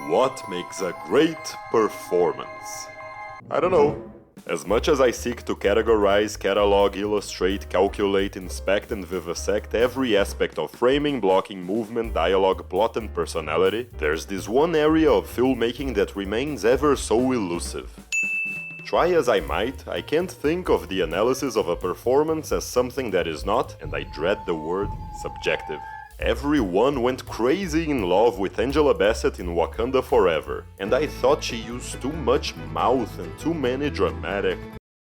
What makes a great performance? I don't know. As much as I seek to categorize, catalog, illustrate, calculate, inspect and vivisect every aspect of framing, blocking, movement, dialogue, plot and personality, there's this one area of filmmaking that remains ever so elusive. Try as I might, I can't think of the analysis of a performance as something that is not, and I dread the word, subjective. Everyone went crazy in love with Angela Bassett in Wakanda Forever, and I thought she used too much mouth and too many dramatic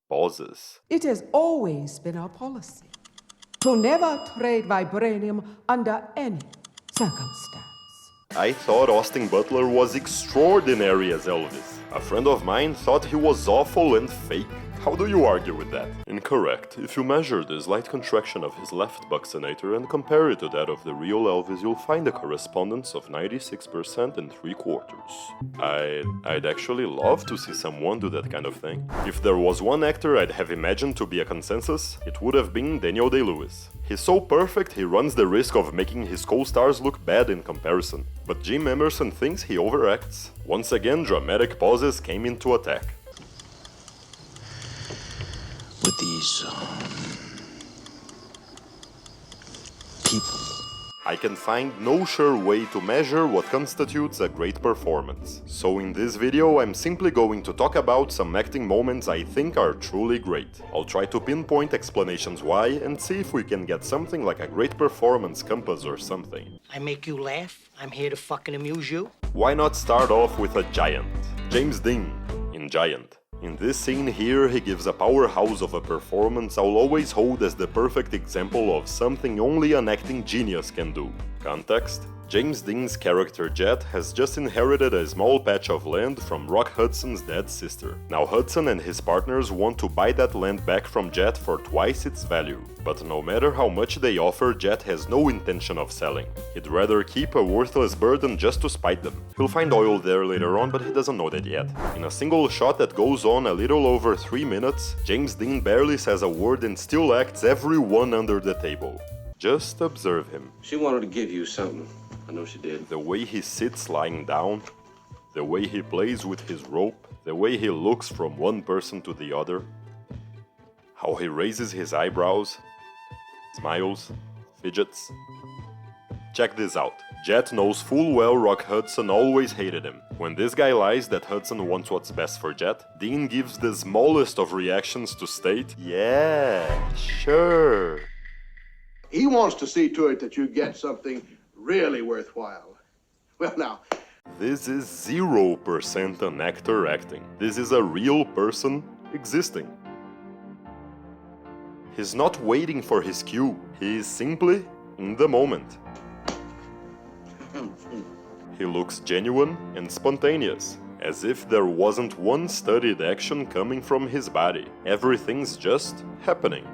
pauses. It has always been our policy to never trade vibranium under any circumstance. I thought Austin Butler was extraordinary as Elvis. A friend of mine thought he was awful and fake. How do you argue with that? Incorrect. If you measure the slight contraction of his left buccinator and compare it to that of the real Elvis, you'll find a correspondence of 96% and 3/4. I'd actually love to see someone do that kind of thing. If there was one actor I'd have imagined to be a consensus, it would have been Daniel Day-Lewis. He's so perfect he runs the risk of making his co-stars look bad in comparison. But Jim Emerson thinks he overacts. Once again, dramatic pauses came into attack. With these people. I can find no sure way to measure what constitutes a great performance. So in this video I'm simply going to talk about some acting moments I think are truly great. I'll try to pinpoint explanations why and see if we can get something like a great performance compass or something. I make you laugh, I'm here to fucking amuse you. Why not start off with a giant? James Dean in Giant. In this scene here, he gives a powerhouse of a performance I'll always hold as the perfect example of something only an acting genius can do. Context: James Dean's character Jet has just inherited a small patch of land from Rock Hudson's dead sister. Now Hudson and his partners want to buy that land back from Jet for twice its value. But no matter how much they offer, Jet has no intention of selling. He'd rather keep a worthless burden just to spite them. He'll find oil there later on, but he doesn't know that yet. In a single shot that goes on a little over 3 minutes, James Dean barely says a word and still acts everyone under the table. Just observe him. She wanted to give you something. I know she did. The way he sits lying down, the way he plays with his rope, the way he looks from one person to the other, how he raises his eyebrows, smiles, fidgets. Check this out. Jet knows full well Rock Hudson always hated him. When this guy lies that Hudson wants what's best for Jet, Dean gives the smallest of reactions to state, "Yeah, sure." He wants to see to it that you get something really worthwhile. Well, now, This is 0% an actor acting. This is a real person existing. He's not waiting for his cue. He is simply in the moment. He looks genuine and spontaneous, as if there wasn't one studied action coming from his body. Everything's just happening.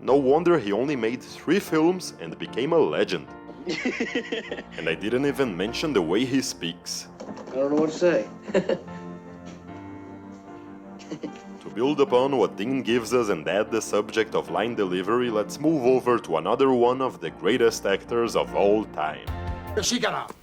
No wonder he only made 3 films and became a legend. And I didn't even mention the way he speaks. I don't know what to say. To build upon what Dean gives us and add the subject of line delivery, let's move over to another one of the greatest actors of all time. She got a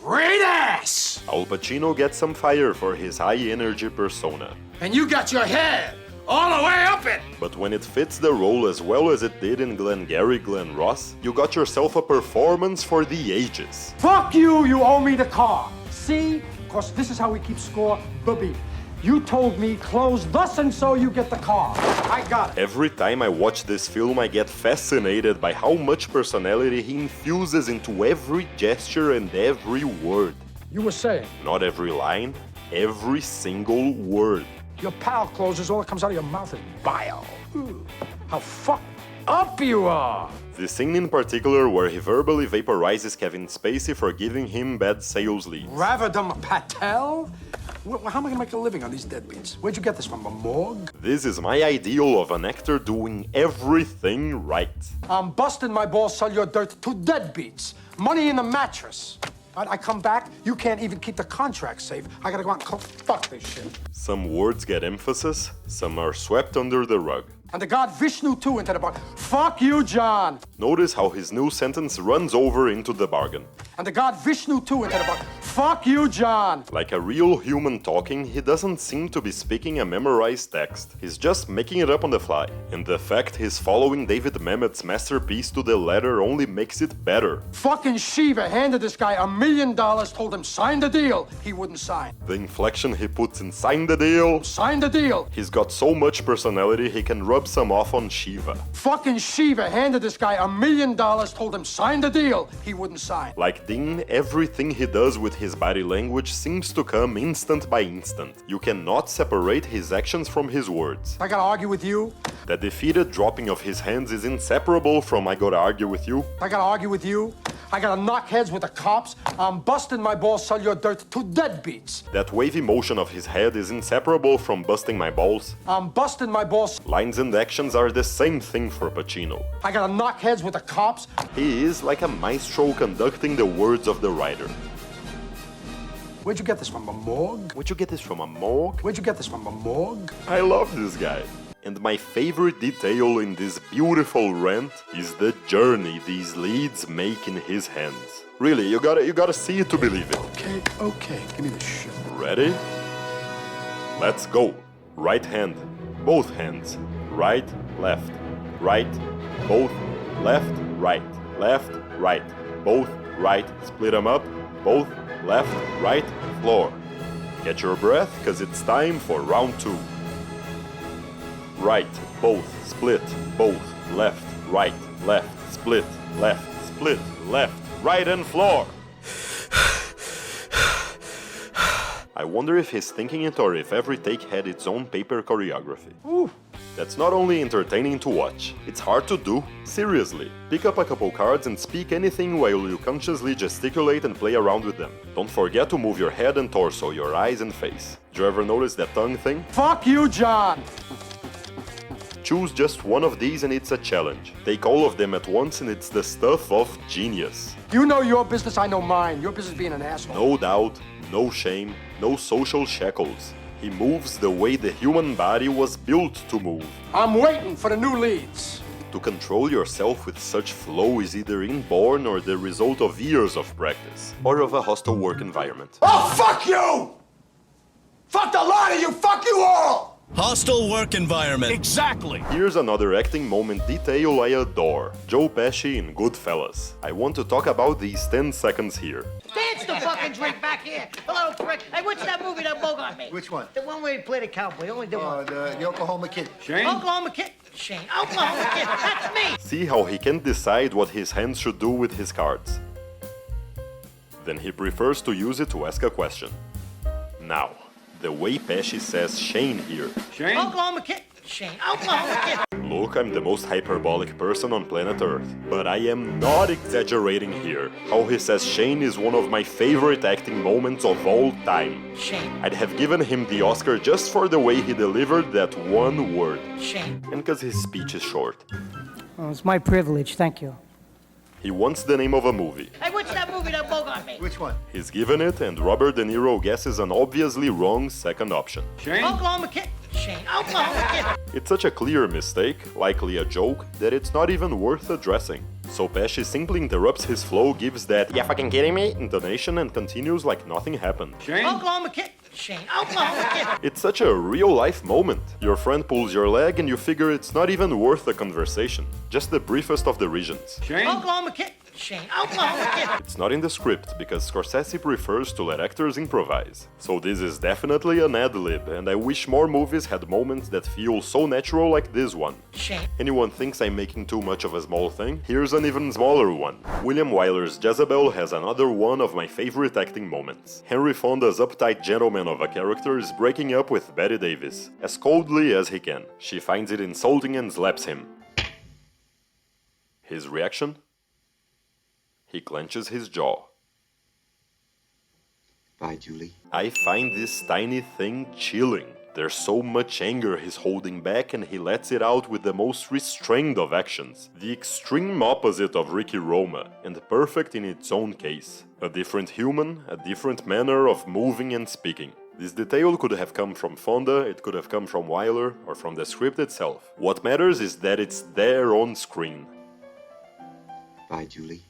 great ass! Al Pacino gets some fire for his high-energy persona. And you got your head all the way up it! But when it fits the role as well as it did in Glengarry Glen Ross, you got yourself a performance for the ages. Fuck you, you owe me the car. See? Because this is how we keep score, booby. You told me close thus and so you get the car. I got it. Every time I watch this film, I get fascinated by how much personality he infuses into every gesture and every word. You were saying? Not every line, every single word. Your pal closes, all that comes out of your mouth is bile. Ooh, how fucked up you are. The scene in particular where he verbally vaporizes Kevin Spacey for giving him bad sales leads. Ravadam Patel? How am I gonna make a living on these deadbeats? Where'd you get this from, a morgue? This is my ideal of an actor doing everything right. I'm busting my balls, sell your dirt to deadbeats. Money in the mattress. I come back, you can't even keep the contract safe. I gotta go out and fuck this shit. Some words get emphasis, some are swept under the rug. And the god Vishnu too into the bargain. Fuck you, John. Notice how his new sentence runs over into the bargain. And the god Vishnu too into the bargain. Fuck you, John. Like a real human talking, he doesn't seem to be speaking a memorized text. He's just making it up on the fly. And the fact he's following David Mamet's masterpiece to the letter only makes it better. Fucking Shiva handed this guy $1 million, told him sign the deal. He wouldn't sign. The inflection he puts in sign the deal. Sign the deal. He's got so much personality he can rub some off on Shiva. Fucking Shiva handed this guy $1 million, told him sign the deal. He wouldn't sign. Like Dean, everything he does with his body language seems to come instant by instant. You cannot separate his actions from his words. I gotta argue with you. The defeated dropping of his hands is inseparable from I gotta argue with you. I gotta argue with you. I gotta knock heads with the cops. I'm busting my balls, sell your dirt to deadbeats. That wavy motion of his head is inseparable from busting my balls. I'm busting my balls. Lines and actions are the same thing for Pacino. I gotta knock heads with the cops. He is like a maestro conducting the words of the writer. Where'd you get this from, a morgue? Would you get this from a morgue? Where'd you get this from, a morgue? I love this guy. And my favorite detail in this beautiful rant is the journey these leads make in his hands. Really, you gotta see it to believe it. Okay, give me the shit. Ready? Let's go. Right hand, both hands. Right, left. Right, both, left, right. Left, right. Both, right. Split them up. Both, left, right, floor. Get your breath, cause it's time for round 2. Right, both, split, both, left, right, left, split, left, right, and floor. I wonder if he's thinking it or if every take had its own paper choreography. Ooh. That's not only entertaining to watch, it's hard to do. Seriously, pick up a couple cards and speak anything while you consciously gesticulate and play around with them. Don't forget to move your head and torso, your eyes and face. Did you ever notice that tongue thing? Fuck you, John. Choose just one of these and it's a challenge. Take all of them at once and it's the stuff of genius. You know your business, I know mine. Your business being an asshole. No doubt, no shame, no social shackles. He moves the way the human body was built to move. I'm waiting for the new leads. To control yourself with such flow is either inborn or the result of years of practice, or of a hostile work environment. Oh, fuck you! Fuck the lot of you! Fuck you all! Hostile work environment. Exactly. Here's another acting moment detail I adore. Joe Pesci in Goodfellas. I want to talk about these 10 seconds here. Dance the fucking drink back here. Hello, prick. Hey, what's that movie that Bogart made? Which one? The one where he played a cowboy. Only the one. The Oklahoma Kid. Oklahoma Kid. Shane. Oklahoma Kid. That's me. See how he can't decide what his hands should do with his cards. Then he prefers to use it to ask a question. Now, the way Pesci says Shane here. Shane? Oklahoma Kid. Shane. Oklahoma Kid. Look, I'm the most hyperbolic person on planet Earth, but I am not exaggerating here. How he says Shane is one of my favorite acting moments of all time. Shane. I'd have given him the Oscar just for the way he delivered that one word. Shane. And because his speech is short. Oh, it's my privilege, thank you. He wants the name of a movie. Hey, what's that movie that Bogart made? Which one? He's given it, and Robert De Niro guesses an obviously wrong second option. Shane? Oklahoma Kid. Shane. Oklahoma Kid. It's such a clear mistake, likely a joke, that it's not even worth addressing. So Pesci simply interrupts his flow, gives that "ya fucking kidding me" intonation, and continues like nothing happened. Shane? Oklahoma Kid. Shane. Oklahoma Kid. It's such a real-life moment. Your friend pulls your leg and you figure it's not even worth a conversation. Just the briefest of the regions. Shane? Oklahoma Kid. Shane. Oklahoma Kid. It's not in the script because Scorsese prefers to let actors improvise. So this is definitely an ad-lib, and I wish more movies had moments that feel so natural like this one. Shane. Anyone thinks I'm making too much of a small thing? Here's an even smaller one. William Wyler's Jezebel has another one of my favorite acting moments. Henry Fonda's uptight gentleman of a character is breaking up with Bette Davis, as coldly as he can. She finds it insulting and slaps him. His reaction? He clenches his jaw. Bye, Julie. I find this tiny thing chilling. There's so much anger he's holding back and he lets it out with the most restrained of actions. The extreme opposite of Ricky Roma, and perfect in its own case. A different human, a different manner of moving and speaking. This detail could have come from Fonda, it could have come from Wyler, or from the script itself. What matters is that it's there on screen. Bye, Julie.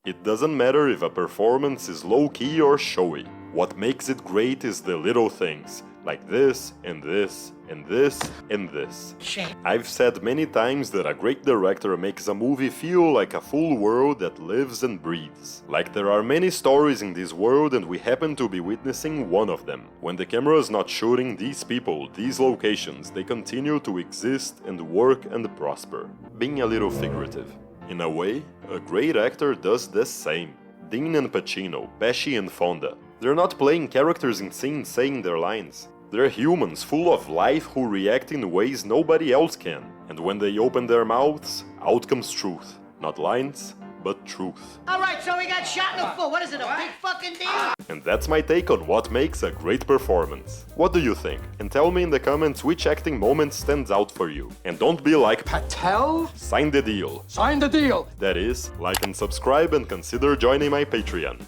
It doesn't matter if a performance is low-key or showy. What makes it great is the little things, like this, and this, and this, and this. I've said many times that a great director makes a movie feel like a full world that lives and breathes. Like there are many stories in this world and we happen to be witnessing one of them. When the camera is not shooting these people, these locations, they continue to exist and work and prosper. Being a little figurative. In a way, a great actor does the same. Dean and Pacino, Pesci and Fonda. They're not playing characters in scenes saying their lines. They're humans full of life who react in ways nobody else can. And when they open their mouths, out comes truth. Not lines, but truth. Alright, so we got shot in the foot. What is it, a big fucking deal? And that's my take on what makes a great performance. What do you think? And tell me in the comments which acting moment stands out for you. And don't be like Patel? Sign the deal. Sign the deal. That is, like and subscribe and consider joining my Patreon.